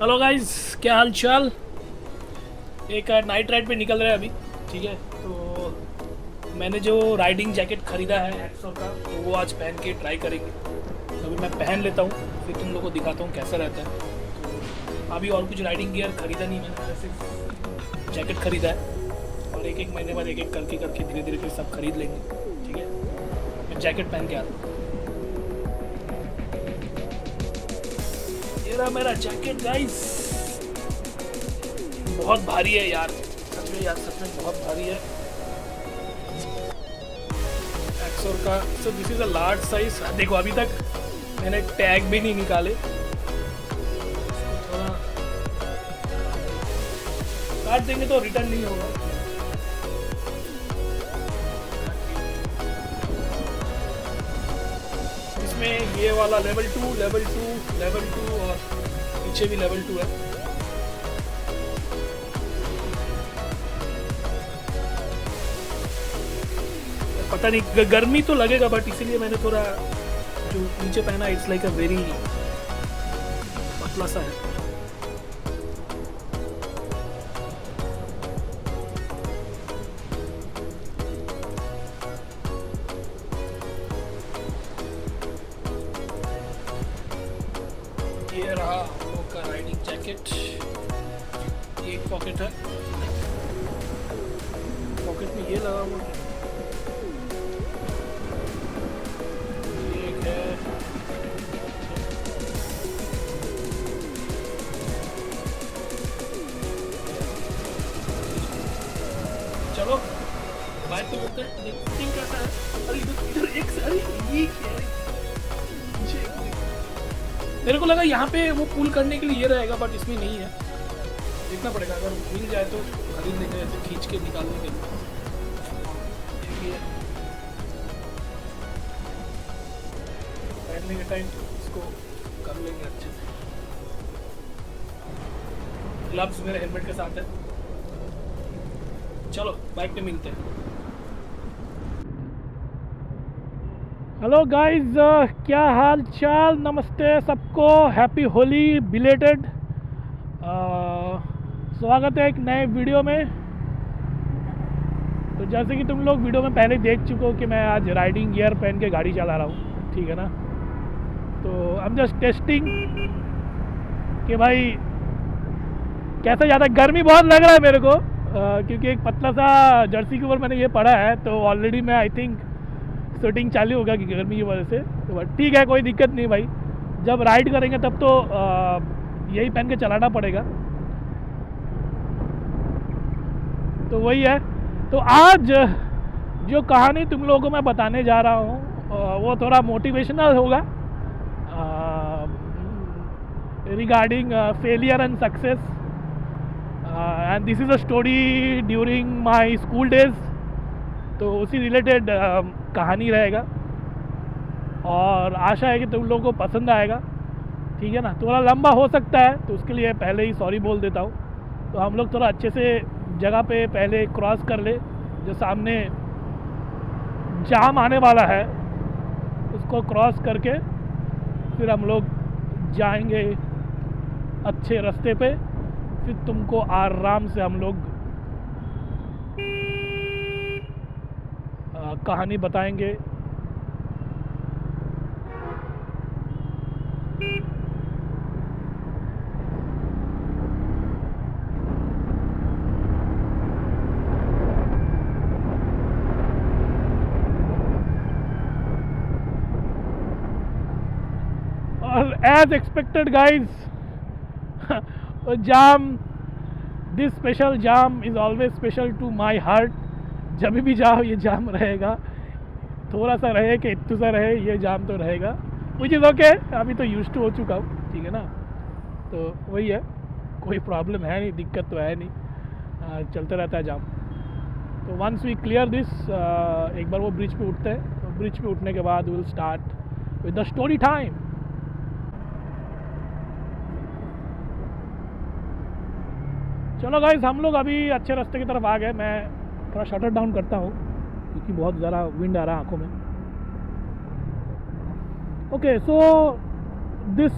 Hello guys, क्या हाल चाल। एक नाइट राइड पे निकल रहे हैं अभी। ठीक है, तो मैंने जो राइडिंग जैकेट ख़रीदा है एक्सो का, तो वो आज पहन के ट्राई करेंगे। तो अभी मैं पहन लेता हूँ, फिर तुम लोग को दिखाता हूँ कैसा रहता है। तो अभी और कुछ राइडिंग गियर ख़रीदा नहीं मैंने, सिर्फ जैकेट ख़रीदा है। और एक एक महीने बाद एक एक करके करके धीरे धीरे फिर सब खरीद लेंगे। ठीक है, मैं जैकेट पहन के आता हूँ। ये रहा मेरा जैकेट गाइस। बहुत भारी है यार, सच में यार, सच में बहुत भारी है। एक्सोर का, so this is a large size. देखो अभी तक मैंने टैग भी नहीं निकाले। थोड़ा काट देंगे तो रिटर्न नहीं होगा। इसमें ये वाला लेवल 2, लेवल 2, लेवल 2 और पीछे भी लेवल 2 है। पता नहीं गर्मी तो लगेगा, बट इसीलिए मैंने थोड़ा जो नीचे पहना, इट्स लाइक अ वेरी पतला सा है। ये रहा हम लोग का राइडिंग जैकेट। ये एक पॉकेट है, पॉकेट में ये लगा हुआ है। ये एक है। चलो बाइक पे बोलते हैं, देखते हैं कैसा है। अरे इधर इधर एक से, अरे ये क्या है? पीछे एक मेरे को लगा यहाँ पे वो पुल करने के लिए ये रहेगा, बट इसमें नहीं है। देखना पड़ेगा, अगर मिल जाए तो खरीद लेंगे, ऐसे खींच के निकालने के लिए। देखिए पहनने के टाइम इसको कर लेंगे अच्छे से। ग्लव्स मेरे हेलमेट के साथ है। चलो बाइक पे मिलते हैं। हेलो गाइस, क्या हाल चाल। नमस्ते सबको, हैप्पी होली बिलेटेड। स्वागत है एक नए वीडियो में। तो जैसे कि तुम लोग वीडियो में पहले देख चुके हो कि मैं आज राइडिंग गियर पहन के गाड़ी चला रहा हूँ, ठीक है ना। तो आई एम जस्ट टेस्टिंग कि भाई कैसा ज़्यादा। गर्मी बहुत लग रहा है मेरे को, क्योंकि एक पतला सा जर्सी के ऊपर मैंने ये पढ़ा है, तो ऑलरेडी मैं आई थिंक शूटिंग चालू होगा कि गर्मी की वजह से। तो ठीक है, कोई दिक्कत नहीं भाई। जब राइड करेंगे तब तो यही पहन के चलाना पड़ेगा। तो वही है। तो आज जो कहानी तुम लोगों को मैं बताने जा रहा हूँ वो थोड़ा मोटिवेशनल होगा, regarding failure and success. And this is a story during my school days. तो उसी रिलेटेड कहानी रहेगा, और आशा है कि तुम लोगों को पसंद आएगा, ठीक है ना। थोड़ा लंबा हो सकता है, तो उसके लिए पहले ही सॉरी बोल देता हूँ। तो हम लोग थोड़ा अच्छे से जगह पे पहले क्रॉस कर ले, जो सामने जाम आने वाला है उसको क्रॉस करके फिर हम लोग जाएंगे अच्छे रास्ते पे। फिर तुमको आराम से हम लोग कहानी बताएंगे। और as expected guys, jam, this special jam is always special to my heart. जब भी जाओ ये जाम रहेगा, थोड़ा सा रहे कि इतू सा रहे, ये जाम तो रहेगा। विच इज़ ओके, अभी तो यूज्ड टू हो चुका हूँ, ठीक है ना। तो वही है, कोई प्रॉब्लम है नहीं, दिक्कत तो है नहीं, चलते रहता है जाम। तो वंस वी क्लियर दिस, एक बार वो ब्रिज पे उठते हैं, तो ब्रिज पे उठने के बाद will start with the story time. चलो गाइस, हम लोग अभी अच्छे रास्ते की तरफ आ गए। मैं थोड़ा शटर डाउन करता हूँ क्योंकि बहुत ज़्यादा विंड आ रहा है आँखों में। Okay, so this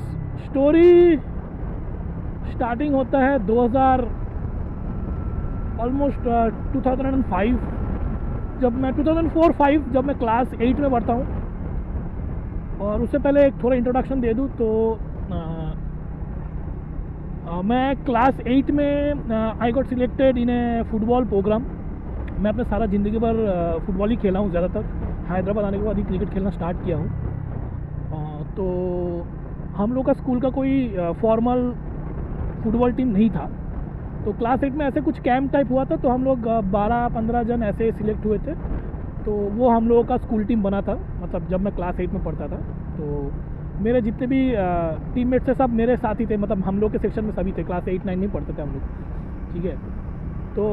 story starting होता है 2000 ऑलमोस्ट 2005, जब मैं 2004-5 जब मैं क्लास 8 में पढ़ता हूँ। और उससे पहले एक थोड़ा इंट्रोडक्शन दे दूँ तो मैं क्लास 8 में I got selected in a football programme. मैं अपने सारा ज़िंदगी भर फुटबॉल ही खेला हूँ ज़्यादातर। हैदराबाद आने के बाद ही क्रिकेट खेलना स्टार्ट किया हूँ। तो हम लोग का स्कूल का कोई फॉर्मल फुटबॉल टीम नहीं था। तो क्लास 8 में ऐसे कुछ कैंप टाइप हुआ था, तो हम लोग 12-15 जन ऐसे सिलेक्ट हुए थे। तो वो हम लोगों का स्कूल टीम बना था, मतलब जब मैं क्लास 8 में पढ़ता था। तो मेरे जितने भी टीममेट्स थे सब मेरे साथ ही थे, मतलब हम लोग के सेक्शन में सभी थे। क्लास 8-9 में पढ़ते थे हम लोग, ठीक है। तो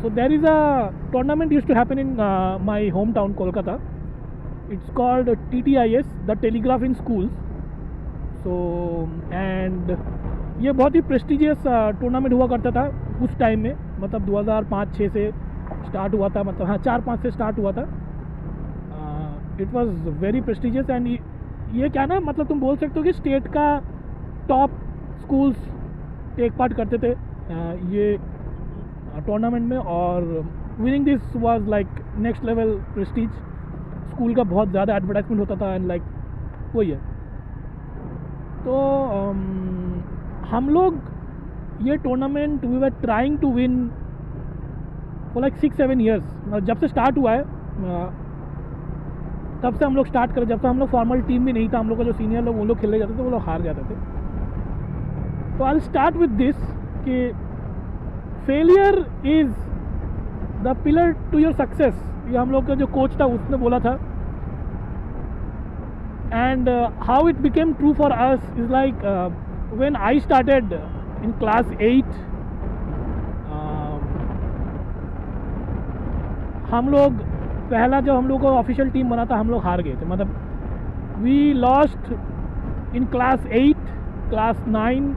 so there is a tournament used to happen in my home town Kolkata. It's called TTIS, the Telegraph in schools. So and ये बहुत ही प्रेस्टिजियस टूर्नामेंट हुआ करता था उस टाइम में, मतलब 2005-6 से स्टार्ट हुआ था, मतलब हाँ 4-5 से स्टार्ट हुआ था। It was very prestigious and ये क्या ना, मतलब तुम बोल सकते हो कि स्टेट का टॉप स्कूल्स टेक पार्ट करते थे ये टूर्नामेंट में। और winning this was like next level Prestige. School का बहुत ज़्यादा एडवर्टाइजमेंट होता था एंड लाइक वही है। तो हम लोग ये tournament we were trying to win for like 6-7 years. जब से स्टार्ट हुआ है तब से हम लोग स्टार्ट करें, जब से हम लोग फॉर्मल टीम भी नहीं था। हम लोग का जो सीनियर लोग वो लोग खेलने जाते थे, वो लोग हार जाते थे। तो I will start with this कि failure is the pillar to your success. ये हम लोग का जो कोच था उसने बोला था। And how it became true for us is like when I started in class 8, हम लोग पहला जब हम लोग का ऑफिशियल टीम बना था हम लोग हार गए थे। मतलब we lost in class 8, class 9,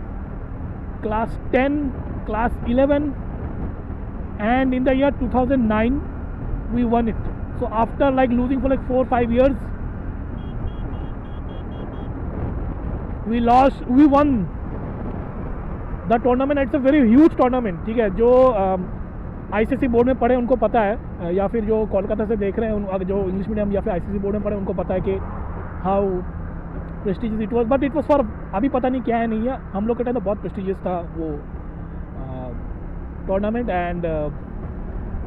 class 10, class 11 and in the year 2009 we won it. So after like losing for like 4-5 years we won the tournament. It's a very huge tournament, ठीक है। जो ICSE बोर्ड में पढ़े उनको पता है, या फिर जो कोलकाता से देख रहे हैं जो इंग्लिश मीडियम या फिर ICSE बोर्ड में पढ़े उनको पता है कि how prestigious it was. But it was for, अभी पता नहीं क्या है नहीं है, हम लोग के टाइम तो बहुत प्रेस्टिजियस था वो टूर्नामेंट। एंड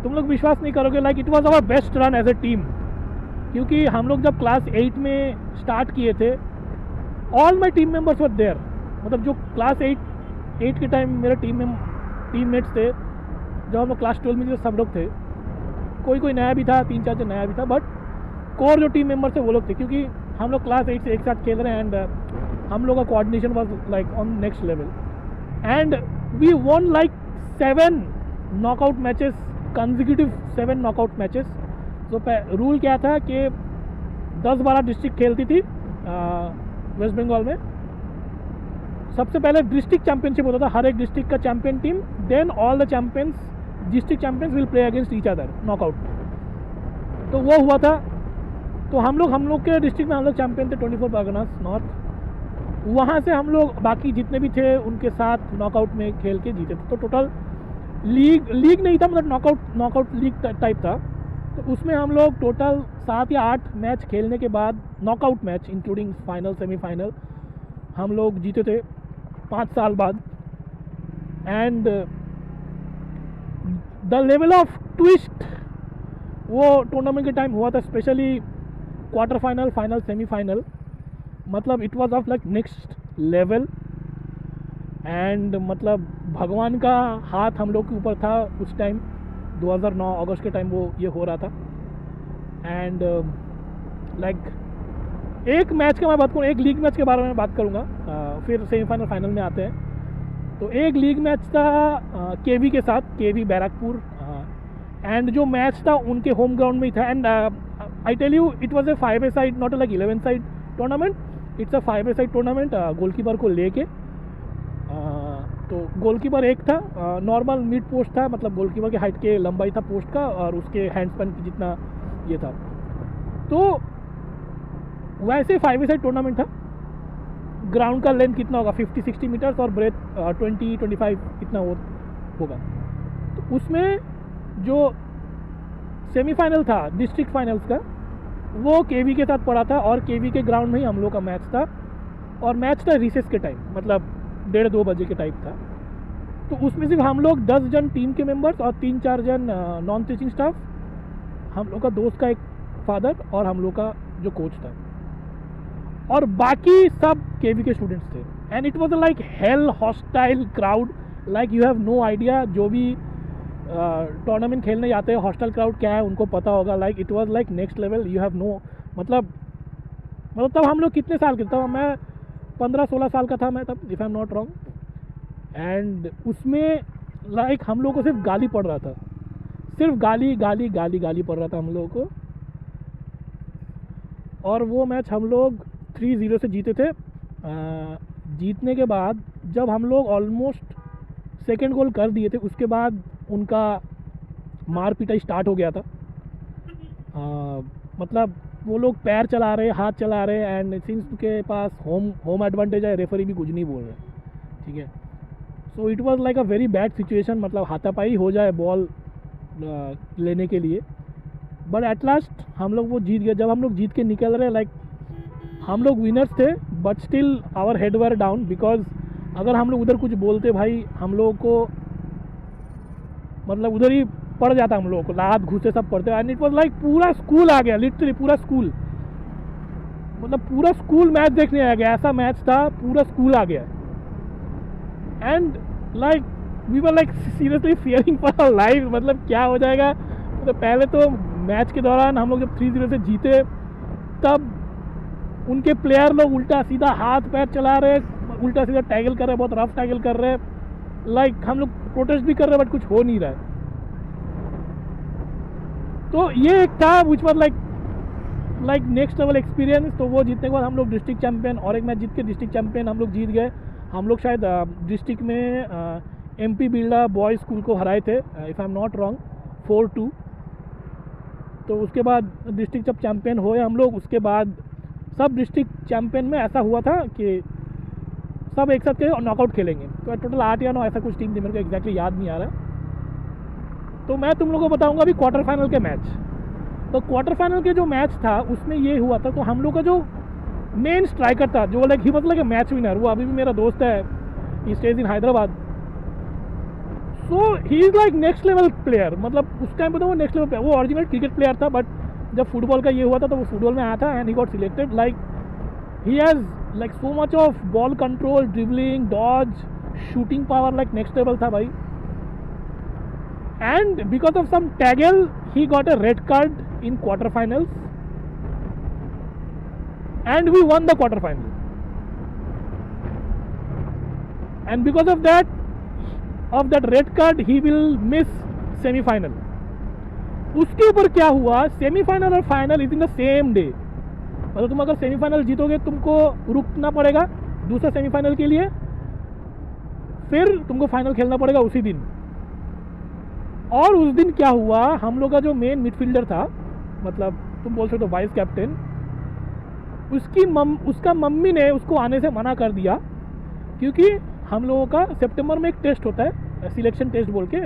तुम लोग विश्वास नहीं करोगे, like it was our best run as a team. क्योंकि हम लोग जब क्लास 8 में स्टार्ट किए थे all my team members were there. मतलब जो क्लास 8 के टाइम मेरे टीममेट्स थे, जब हम लोग क्लास 12 में जो सब लोग थे, कोई नया भी था, 3-4 जो नया भी था, बट कोर जो टीम मेंबर थे वो लोग थे। क्योंकि हम लोग क्लास 8 से एक साथ खेल रहे हैं एंड हम लोग का coordination was like on next level. And we won like 7 knockout matches, consecutive 7 knockout matches. तो रूल क्या था कि 10-12 डिस्ट्रिक्ट खेलती थी वेस्ट बंगाल में। सबसे पहले डिस्ट्रिक्ट चैंपियनशिप होता था, हर एक डिस्ट्रिक्ट का champion team, then all the champions, district champions will play against each other knockout. तो वो हुआ था। तो हम लोग के डिस्ट्रिक्ट में हम लोग चैंपियन थे 24 परगनास नॉर्थ। वहाँ से हम लोग बाकी जितने भी थे उनके साथ नॉकआउट में खेल के जीते थे। तो टोटल लीग नहीं था, मतलब नॉकआउट लीग टाइप था। तो उसमें हम लोग टोटल 7 या 8 मैच खेलने के बाद, knockout match including final semifinal, हम लोग जीते थे 5 साल बाद। And the level of twist वो टूर्नामेंट के टाइम हुआ था, specially quarter final, final, semifinal. मतलब it was of like next level. And मतलब भगवान का हाथ हम लोग के ऊपर था उस टाइम, 2009 अगस्त के टाइम वो ये हो रहा था। एंड लाइक एक मैच का मैं बात करूँ, एक लीग मैच के बारे में बात करूँगा, फिर सेमीफाइनल फाइनल में आते हैं। तो एक लीग मैच था केवी के साथ, केवी बैरकपुर। एंड जो मैच था उनके होम ग्राउंड में ही था। And I tell you it was a 5-a-side, not like 11-side tournament. It's a 5-a-side tournament goalkeeper को लेके। तो गोलकीपर एक था, नॉर्मल मिड पोस्ट था, मतलब गोलकीपर के हाइट के लंबाई था पोस्ट का, और उसके हैंड स्पैन की जितना ये था। तो वैसे 5-a-side टूर्नामेंट था। ग्राउंड का लेंथ कितना होगा, 50-60 मीटर्स, और ब्रेथ 20-25 इतना होगा। तो उसमें जो सेमीफाइनल था डिस्ट्रिक्ट फाइनल्स का, वो केवी के साथ पड़ा था, और केवी के ग्राउंड में ही हम लोग का मैच था, और मैच था रिसेस के टाइम, मतलब 1:30-2 बजे के टाइप था। तो उसमें सिर्फ हम लोग 10 जन टीम के मेंबर्स और 3-4 जन नॉन टीचिंग स्टाफ, हम लोग का दोस्त का एक फादर और हम लोग का जो कोच था, और बाकी सब केवी के स्टूडेंट्स थे। And it was like hell hostile crowd, like you have no idea. जो भी टूर्नामेंट खेलने जाते हैं हॉस्टाइल क्राउड क्या है उनको पता होगा। Like it was like next level, you have no, मतलब तब हम लोग कितने साल के, तब मैं 15-16 साल का था मैं तब, if I am not wrong. And उसमें लाइक हम लोग को सिर्फ गाली पड़ रहा था, सिर्फ गाली गाली गाली गाली पड़ रहा था हम लोगों को। और वो मैच हम लोग 3-0 से जीते थे। जीतने के बाद जब हम लोग ऑलमोस्ट सेकेंड गोल कर दिए थे, उसके बाद उनका मार पिटाई स्टार्ट हो गया था। मतलब वो लोग पैर चला रहे, हाथ चला रहे, एंड सिंस के पास होम एडवांटेज है, रेफरी भी कुछ नहीं बोल रहे, ठीक है। So it was like a very bad situation, मतलब हाथापाई हो जाए बॉल लेने के लिए। बट एट लास्ट हम लोग वो जीत गए। जब हम लोग जीत के निकल रहे, लाइक हम लोग विनर्स थे, but still our head were down, because अगर हम लोग उधर कुछ बोलते भाई, हम लोगों को मतलब उधर ही पड़ जाता, हम लोगों को लात घुसे सब पड़ते। एंड इट वाज लाइक पूरा स्कूल आ गया, लिटरली पूरा स्कूल, मतलब पूरा स्कूल मैच देखने आ गया, ऐसा मैच था, पूरा स्कूल आ गया। And like we were like seriously fearing for our life, मतलब क्या हो जाएगा। मतलब पहले तो मैच के दौरान हम लोग जब 3-0 से जीते, तब उनके प्लेयर लोग उल्टा सीधा हाथ पैर चला रहे, उल्टा सीधा टैगल कर रहे, बहुत रफ टैगल कर रहे, लाइक हम लोग प्रोटेस्ट भी कर रहे, बट कुछ हो नहीं रहा है। तो ये एक था which was like next level experience. तो वो जीतने के बाद हम लोग डिस्ट्रिक्ट चैंपियन, और एक मैच जीत के डिस्ट्रिक्ट चैंपियन हम लोग जीत गए। हम लोग शायद डिस्ट्रिक्ट में MP बिरला बॉयज़ स्कूल को हराए थे, if I am not wrong, 4-2। तो उसके बाद डिस्ट्रिक्ट जब चैंपियन हुए हम लोग, उसके बाद सब डिस्ट्रिक्ट चैंपियन में ऐसा हुआ था कि सब एक साथ के नॉकआउट खेलेंगे। तो टोटल 8 या 9 ऐसा कुछ टीम थी, मेरे को एग्जैक्टली याद नहीं आ रहा। तो मैं तुम लोगों को बताऊंगा अभी क्वार्टर फाइनल के मैच। तो क्वार्टर फाइनल के जो मैच था उसमें ये हुआ था, तो हम लोग का जो मेन स्ट्राइकर था, जो like he was like match winner, वो अभी भी मेरा दोस्त है, he stays in Hyderabad. So he is like next level player, मतलब उस टाइम पे तो वो नेक्स्ट लेवल प्लेयर, वो ओरिजिनल क्रिकेट प्लेयर था, बट जब फुटबॉल का ये हुआ था तो वो फुटबॉल में आया था, and he got selected. Like he has like so much of ball control, dribbling, dodge, shooting power, like next level था भाई। And because of some tackle, he got a red card in quarterfinals, and we won the quarterfinal. And because of that red card, he will miss semi-final. उसके ऊपर क्या हुआ, semifinal और final is in the same day. मतलब तुम अगर semifinal जीतोगे तुमको रुकना पड़ेगा दूसरा सेमीफाइनल के लिए, फिर तुमको फाइनल खेलना पड़ेगा उसी दिन। और उस दिन क्या हुआ, हम लोग का जो मेन मिडफील्डर था, मतलब तुम बोल सकते हो वाइस कैप्टन, उसका मम्मी ने उसको आने से मना कर दिया, क्योंकि हम लोगों का सितंबर में एक टेस्ट होता है, सिलेक्शन टेस्ट बोल के,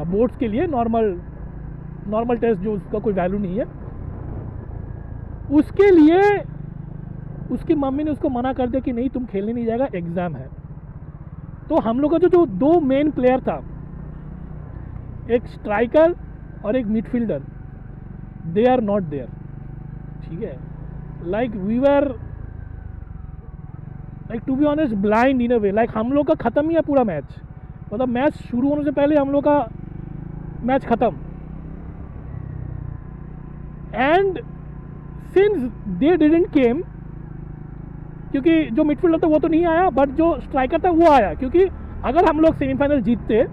बोर्ड्स के लिए, नॉर्मल टेस्ट जो उसका कोई वैल्यू नहीं है, उसके लिए उसकी मम्मी ने उसको मना कर दिया कि नहीं तुम खेलने नहीं जाएगा, एग्ज़ाम है। तो हम लोग का जो 2 मेन प्लेयर था, एक स्ट्राइकर और एक midfielder, they are not there, ठीक है। Like we were like to be honest blind in a way, like हम लोग का ख़त्म ही है पूरा मैच, मतलब मैच शुरू होने से पहले हम लोग का मैच ख़त्म। एंड सिंस दे डिडंट केम, क्योंकि जो मिडफील्डर था वो तो नहीं आया, बट जो स्ट्राइकर था वो आया, क्योंकि अगर हम लोग सेमीफाइनल जीतते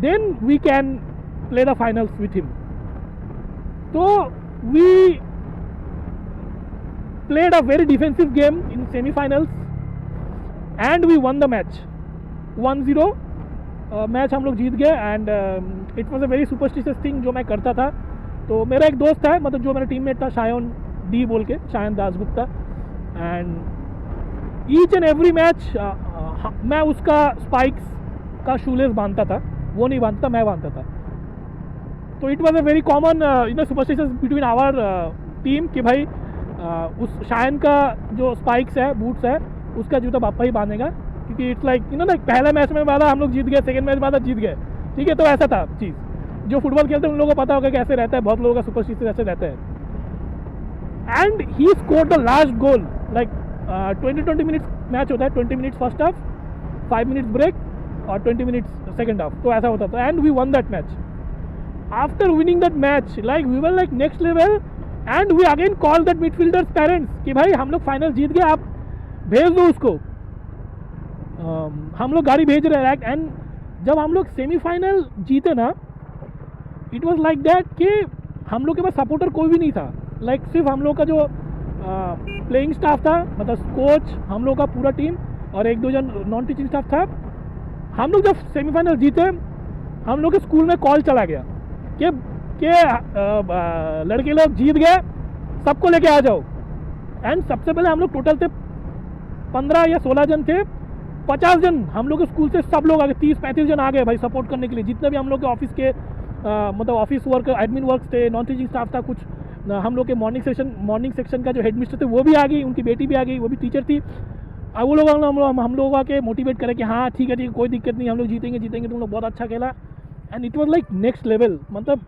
then we can play the finals with him. So we played a very defensive game in semi-finals and we won the match 1-0। Match हम लोग जीत गए, and it was a very superstitious thing जो मैं करता था। तो मेरा एक दोस्त है, मतलब जो मेरा टीममेट था, शायन डी बोल के, Shayan Dasgupta, and each and every match मैं उसका स्पाइक्स का शूलेस बांधता था, वो नहीं बांधता, मैं बांधता था। तो it was a very common superstition between our team कि भाई उस शायन का जो स्पाइक्स है, बूट्स है, उसका जूता पापा ही बांधेगा, क्योंकि इट्स लाइक लाइक पहले मैच में बांधा हम लोग जीत गए, सेकंड मैच बांधा जीत गए, ठीक है। तो ऐसा था चीज़। जो फुटबॉल खेलते हैं उन लोगों को पता होगा कैसे रहता है, बहुत लोगों का सुपरस्टिशन ऐसे रहता है। And he score the last goal like 20 minutes match होता है, 20 minutes first half, 5 minutes break और 20 मिनट्स सेकंड हाफ, तो ऐसा होता था। And we won that match. After winning that match like we were like next level, and we again call that midfielders parents कि भाई हम लोग फाइनल जीत गए, आप भेज दो उसको। हम लोग गाड़ी भेज रहे हैं। एंड जब हम लोग सेमीफाइनल जीते ना, इट वाज लाइक दैट कि हम लोग के पास सपोर्टर कोई भी नहीं था। लाइक सिर्फ हम लोग का जो प्लेइंग स्टाफ था, मतलब कोच, हम लोग का पूरा टीम और एक दो जन नॉन टीचिंग स्टाफ था। हम लोग जब सेमीफाइनल जीते, हम लोग के स्कूल में कॉल चला गया कि लड़के लोग जीत गए, सबको लेके आ जाओ। एंड सबसे पहले हम लोग टोटल थे 15 या 16 जन थे, 50 जन हम लोग के स्कूल से सब लोग आ गए, 30-35 जन आ गए भाई सपोर्ट करने के लिए। जितने भी हम लोग के ऑफिस के मतलब ऑफिस वर्क, एडमिन वर्क थे, नॉन टीचिंग स्टाफ था, कुछ हम लोग के मॉर्निंग सेक्शन का जो हेडमिस्टर थे वो भी आ गई, उनकी बेटी भी आ गई, वो भी टीचर थी। अब वो लोग हम लोग आके मोटिवेट करें कि हाँ ठीक है कोई दिक्कत नहीं, हम लोग जीतेंगे, तुम लोग बहुत अच्छा खेला। And it was like next level, मतलब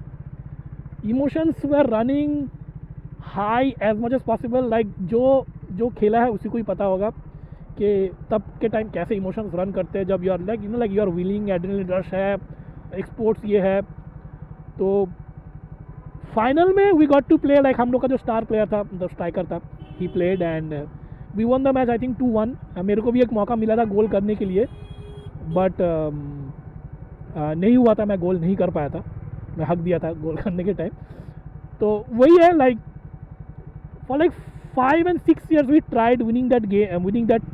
emotions were running high as much as possible. Like जो खेला है उसी को ही पता होगा कि तब के टाइम कैसे इमोशंस रन करते हैं, जब you are like you are willing, adrenaline rush है, एक्सपोर्ट्स ये है। तो फाइनल में we got to play, like हम लोग का जो स्टार प्लेयर था, मतलब स्ट्राइकर था, he played and we won the match I think 2-1। मेरे को भी एक मौका मिला था गोल करने के लिए, बट नहीं हुआ था, मैं गोल नहीं कर पाया था, मैं हक दिया था गोल करने के टाइम। तो वही है, like for like 5 and 6 years we tried winning that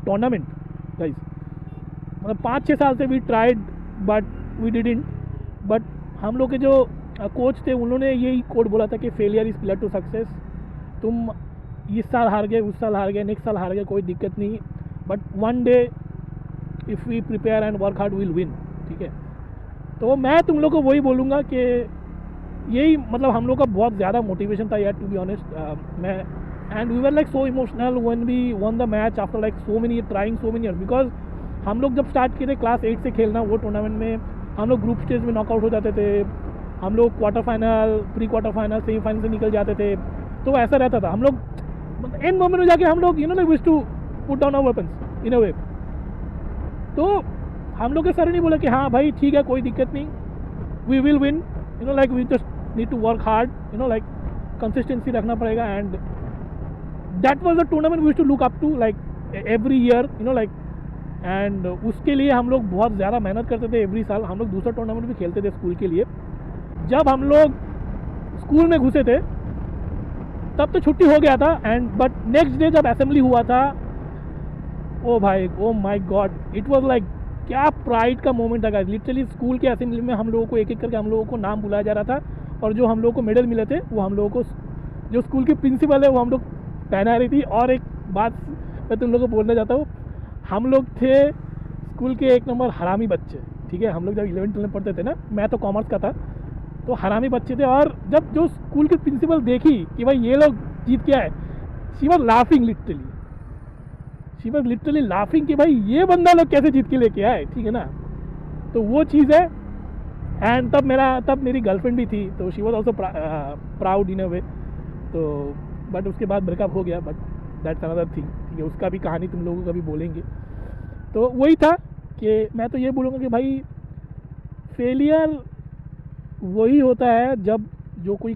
tournament guys। मतलब 5-6 साल से we tried but we didn't। But हम लोग के जो कोच थे उन्होंने यही कोड बोला था कि failure is pillar to success. तुम इस साल हार गए, उस साल हार गए, नेक्स्ट साल हार गए, कोई दिक्कत नहीं, but one day if we prepare and work hard will win, ठीक है। तो मैं तुम लोग को वही बोलूँगा कि यही मतलब हम लोग का बहुत ज़्यादा मोटिवेशन था यार, टू बी ऑनेस्ट। मैं and we were like so emotional when we won the match after like so many years, because हम लोग जब स्टार्ट किए थे क्लास 8 से खेलना वो टूर्नामेंट में, हम लोग ग्रुप स्टेज में नॉकआउट हो जाते थे, हम लोग quarter final, pre quarter final, semifinal से निकल जाते थे। तो ऐसा रहता था, हम लोग एंड मोमेंट में जाके हम लोग like wish to put down our weapons in a way. तो हम लोग के सर ने बोला कि हाँ भाई ठीक है कोई दिक्कत नहीं, we will win, like we just need to work hard, like consistency रखना पड़ेगा। And that was the tournament we used to look up to like every year, like. एंड उसके लिए हम लोग बहुत ज़्यादा मेहनत करते थे। एवरी साल हम लोग दूसरा टूर्नामेंट भी खेलते थे स्कूल के लिए। जब हम लोग स्कूल में घुसे थे तब तो छुट्टी हो गया था, एंड बट नेक्स्ट डे जब असेंबली हुआ था, ओ भाई, oh my God, it was like क्या प्राइड का मोमेंट था। लिटरली स्कूल के असेंबली में हम लोगों को एक एक करके हम लोगों को नाम बुलाया जा रहा था, और जो हम लोगों को मेडल मिले थे वो हम लोगों को जो स्कूल की प्रिंसिपल है वो हम लोग पहना रही थी। और एक बात मैं तुम लोगों को बोलना चाहता हूँ, हम लोग थे स्कूल के 1 नंबर हरामी बच्चे, ठीक है। हम लोग जब 11th-12 पढ़ते थे ना, मैं तो कॉमर्स का था, तो हरामी बच्चे थे। और जब जो स्कूल की प्रिंसिपल देखी कि भाई ये लोग जीत के आए, she was laughing, literally laughing कि भाई ये बंदा लोग कैसे जीत के लेके आए, ठीक है ना। तो वो चीज़ है। एंड तब मेरी गर्लफ्रेंड भी थी, तो she was also proud in a way. तो बट उसके बाद ब्रेकअप हो गया, बट दैट्स अनदर थिंग, ठीक है। उसका भी कहानी तुम लोगों को भी बोलेंगे। तो वही था कि मैं तो ये बोलूँगा कि भाई फेलियर वही होता है जब जो कोई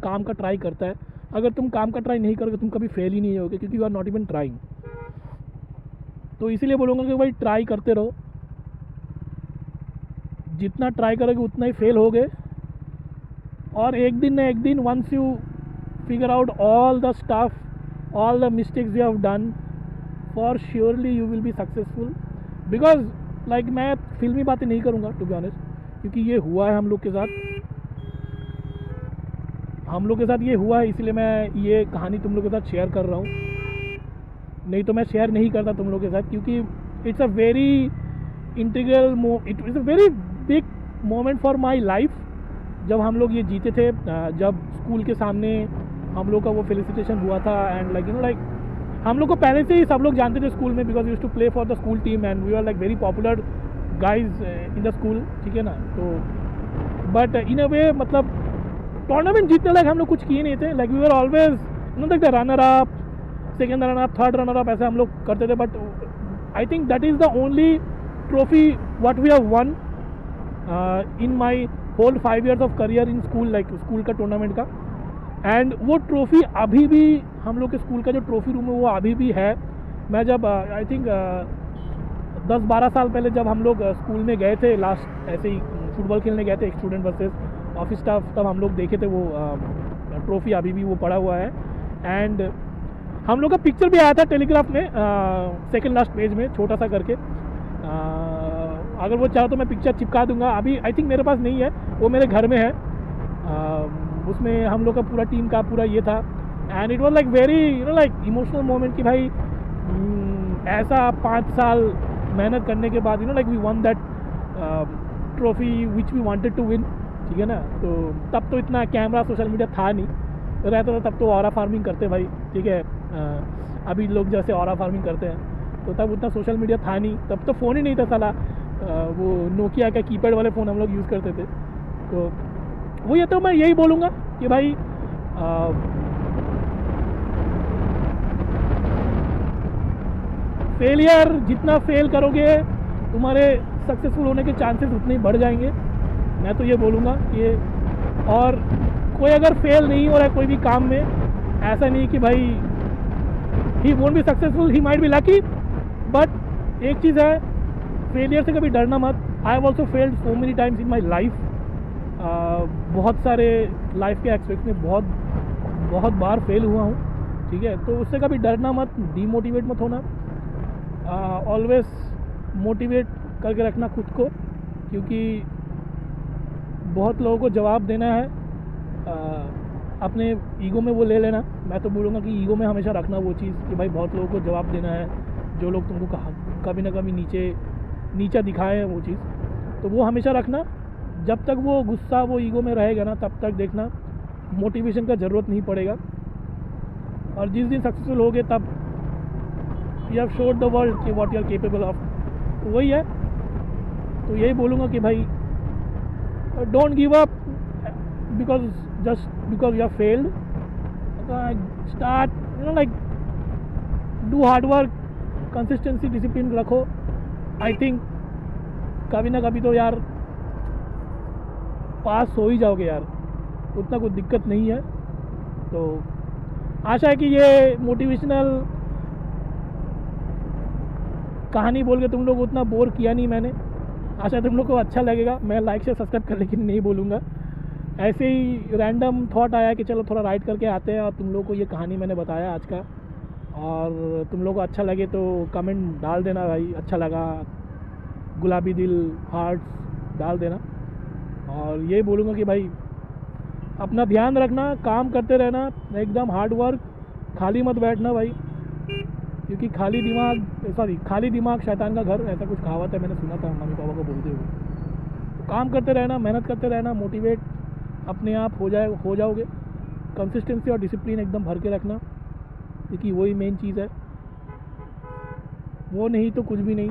काम का ट्राई करता है। अगर तुम काम का ट्राई नहीं करोगे तुम कभी फेल ही नहीं होगे, क्योंकि you are not even trying. तो इसीलिए बोलूँगा कि भाई ट्राई करते रहो, जितना ट्राई करोगे उतना ही फेल होगे। और एक दिन ना एक दिन, once you figure out all the stuff, all the mistakes you have done, for surely you will be successful. Because like मैं फिल्मी बातें नहीं करूँगा टू बी ऑनेस्ट, क्योंकि ये हुआ है हम लोग के साथ ये हुआ है, इसलिए मैं ये कहानी तुम लोग के साथ शेयर कर रहा हूँ। नहीं तो मैं शेयर नहीं करता तुम लोगों के साथ, क्योंकि it's a very integral it is a very big moment for my life. जब हम लोग ये जीते थे, जब स्कूल के सामने हम लोग का वो फेलिसिटेशन हुआ था, एंड लाइक हम लोग को पहले से ही सब लोग जानते थे स्कूल में, because use to play for the school team and we are like very popular guys in the school, ठीक है ना। तो बट इन अ वे मतलब टूर्नामेंट जीतने लायक हम लोग कुछ किए नहीं थे, like we were always like the runner up, second runner up, third runner up, ऐसे हम लोग करते थे। But I think that is the only trophy what we have won in my whole 5 years of career in school, like school का tournament का। And वो trophy अभी भी हम लोग के स्कूल का जो ट्रॉफ़ी रूम है वो अभी भी है। मैं जब आई थिंक 10-12 साल पहले जब हम लोग स्कूल में गए थे लास्ट, ऐसे ही फुटबॉल खेलने गए थे स्टूडेंट वर्सेस ऑफिस स्टाफ, तब हम लोग देखे थे वो ट्रॉफ़ी अभी भी वो पड़ा हुआ है। एंड हम लोग का पिक्चर भी आया था टेलीग्राफ में, सेकेंड लास्ट पेज में छोटा सा करके। अगर वो चाहो तो मैं पिक्चर चिपका दूंगा, अभी आई थिंक मेरे पास नहीं है, वो मेरे घर में है। उसमें हम लोग का पूरा टीम का पूरा ये था, and it was like very like emotional moment कि भाई ऐसा 5 साल मेहनत करने के बाद like we won that trophy which we wanted to win, ठीक है ना। तो तब तो इतना कैमरा सोशल मीडिया था नहीं, रहता था तब तो ऑरा फार्मिंग करते भाई, ठीक है। अभी लोग जैसे ऑरा फार्मिंग करते हैं, तो तब उतना सोशल मीडिया था नहीं, तब तो फ़ोन ही नहीं था साला, वो नोकिया का कीपैड वाले फ़ोन हम लोग यूज़ करते थे। तो वो ये तो मैं यही बोलूँगा कि भाई फेलियर जितना फेल करोगे तुम्हारे सक्सेसफुल होने के चांसेस उतने ही बढ़ जाएंगे, मैं तो ये बोलूँगा कि। और कोई अगर फेल नहीं हो रहा है कोई भी काम में, ऐसा नहीं कि भाई he won't be successful, he might be lucky, but एक चीज़ है, फेलियर से कभी डरना मत। I have also failed so many times in my life, बहुत सारे लाइफ के एस्पेक्ट में बहुत बार फेल हुआ हूँ, ठीक है। तो उससे कभी डरना मत, डीमोटिवेट मत होना, ऑलवेज मोटिवेट करके रखना खुद को, क्योंकि बहुत लोगों को जवाब देना है, अपने ईगो में वो ले लेना। मैं तो बोलूँगा कि ईगो में हमेशा रखना वो चीज़ कि भाई बहुत लोगों को जवाब देना है, जो लोग तुमको कभी ना कभी नीचा दिखाए वो चीज़, तो वो हमेशा रखना। जब तक वो गुस्सा वो ईगो में रहेगा ना, तब तक देखना मोटिवेशन का ज़रूरत नहीं पड़ेगा। और जिस दिन सक्सेसफुल हो गए तब you have showed the world कि what you are capable of. तो वही है, तो यही बोलूँगा कि भाई don't give up just because you have failed, start like do hard work, consistency, discipline रखो। आई थिंक कभी ना कभी तो यार पास हो ही जाओगे यार, उतना कोई दिक्कत नहीं है। तो आशा है कि ये मोटिवेशनल कहानी बोल के तुम लोग उतना बोर किया नहीं मैंने, आशा है तुम लोग को अच्छा लगेगा। मैं लाइक से सब्सक्राइब कर लेकिन नहीं बोलूँगा, ऐसे ही रैंडम थॉट आया कि चलो थोड़ा राइड करके आते हैं, और तुम लोग को ये कहानी मैंने बताया आज का। और तुम लोग को अच्छा लगे तो कमेंट डाल देना भाई, अच्छा लगा, गुलाबी दिल, हार्ट्स डाल देना। और ये बोलूँगा कि भाई अपना ध्यान रखना, काम करते रहना, एकदम हार्ड वर्क, खाली मत बैठना भाई, क्योंकि खाली दिमाग शैतान का घर, ऐसा कुछ कहावत है, मैंने सुना था मम्मी पापा को बोलते हुए। तो काम करते रहना, मेहनत करते रहना, मोटिवेट अपने आप हो जाओगे। कंसिस्टेंसी और डिसिप्लिन एकदम भर के रखना, क्योंकि वही मेन चीज़ है, वो नहीं तो कुछ भी नहीं।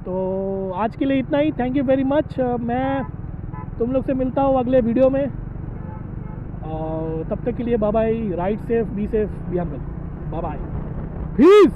तो आज के लिए इतना ही, थैंक यू वेरी मच। मैं तुम लोग से मिलता हूँ अगले वीडियो में, और तब तक के लिए bye bye, ride safe, be safe, be humble, bye bye, piece.